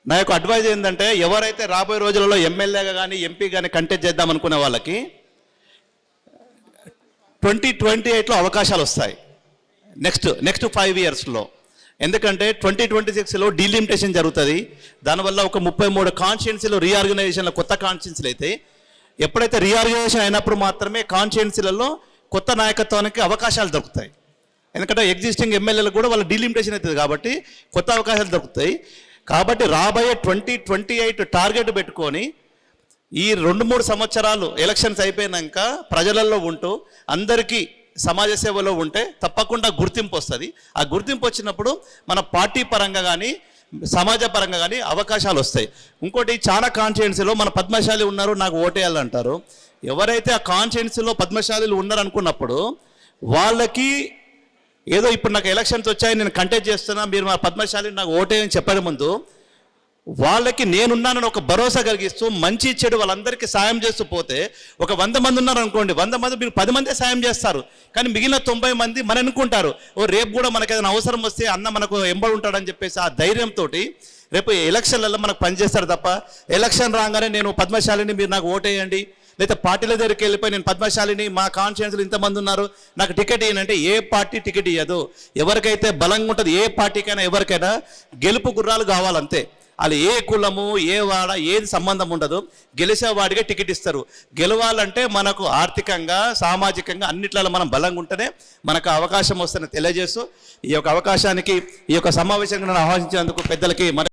నా యొక్క అడ్వైజ్ ఏంటంటే ఎవరైతే రాబోయే రోజులలో ఎమ్మెల్యేగా కానీ ఎంపీ కానీ కంటెస్ట్ చేద్దాం అనుకునే వాళ్ళకి 2028లో అవకాశాలు వస్తాయి. నెక్స్ట్ 5 ఇయర్స్లో. ఎందుకంటే 2026లో డీలిమిటేషన్ జరుగుతుంది. దానివల్ల ఒక 33 కాన్స్టిట్యున్సీలు రీఆర్గనైజేషన్లో కొత్త కాన్స్టిట్యున్సీలు అయితే, ఎప్పుడైతే రీఆర్గనైజేషన్ అయినప్పుడు మాత్రమే కాన్స్టిట్యున్సీలలో కొత్త నాయకత్వానికి అవకాశాలు దొరుకుతాయి. ఎందుకంటే ఎగ్జిస్టింగ్ ఎమ్మెల్యేలకు కూడా వాళ్ళ డీలిమిటేషన్ అవుతుంది కాబట్టి కొత్త అవకాశాలు దొరుకుతాయి. కాబట్టి రాబోయే 2028 టార్గెట్ పెట్టుకొని ఈ 2-3 సంవత్సరాలు ఎలక్షన్స్ అయిపోయినాక ప్రజలలో ఉంటూ అందరికీ సమాజ సేవలో ఉంటే తప్పకుండా గుర్తింపు వస్తుంది. ఆ గుర్తింపు వచ్చినప్పుడు మన పార్టీ పరంగా కానీ సమాజ పరంగా కానీ అవకాశాలు వస్తాయి. ఇంకోటి, చాలా కాన్స్టిట్యున్సీలో మన పద్మశాలి ఉన్నారు, నాకు ఓటేయాలంటారు. ఎవరైతే ఆ కాన్స్టిట్యున్సీలో పద్మశాలీలు ఉన్నారనుకున్నప్పుడు వాళ్ళకి ఏదో ఇప్పుడు నాకు ఎలక్షన్స్ వచ్చాయి, నేను కంటెస్ట్ చేస్తున్నా, మీరు మా పద్మశాలి నాకు ఓటేయని చెప్పడం ముందు వాళ్ళకి నేనున్నానని ఒక భరోసా కలిగిస్తూ మంచి చెడు వాళ్ళందరికీ సాయం చేస్తూ పోతే, ఒక 100 మంది ఉన్నారు అనుకోండి, 100 మంది మీరు 10 మందే సాయం చేస్తారు. కానీ మిగిలిన 90 మంది మన అనుకుంటారు, రేపు కూడా మనకు ఏదైనా అవసరం వస్తే అన్న మనకు ఎంబడి ఉంటాడని చెప్పేసి ఆ ధైర్యంతో రేపు ఎలక్షన్లలో మనకు పనిచేస్తారు తప్ప, ఎలక్షన్ రాగానే నేను పద్మశాలిని మీరు నాకు ఓటేయండి, లేదా పార్టీల దగ్గరికి వెళ్ళిపోయి నేను పద్మశాలిని మా కాన్స్టిట్యున్సీలో ఇంతమంది ఉన్నారు నాకు టికెట్ ఇవ్వనంటే ఏ పార్టీ టికెట్ ఇవ్వదు. ఎవరికైతే బలంగా ఉంటుంది ఏ పార్టీకైనా ఎవరికైనా గెలుపు గుర్రాలు కావాలంతే. వాళ్ళు ఏ కులము ఏ వాడ ఏది సంబంధం ఉండదు, గెలిచేవాడిగా టికెట్ ఇస్తారు. గెలవాలంటే మనకు ఆర్థికంగా సామాజికంగా అన్నిట్లలో మనం బలంగా ఉంటేనే మనకు అవకాశం వస్తుందని తెలియజేస్తూ ఈ యొక్క అవకాశానికి ఈ యొక్క సమావేశానికి నన్ను ఆహ్వానించినందుకు పెద్దలకి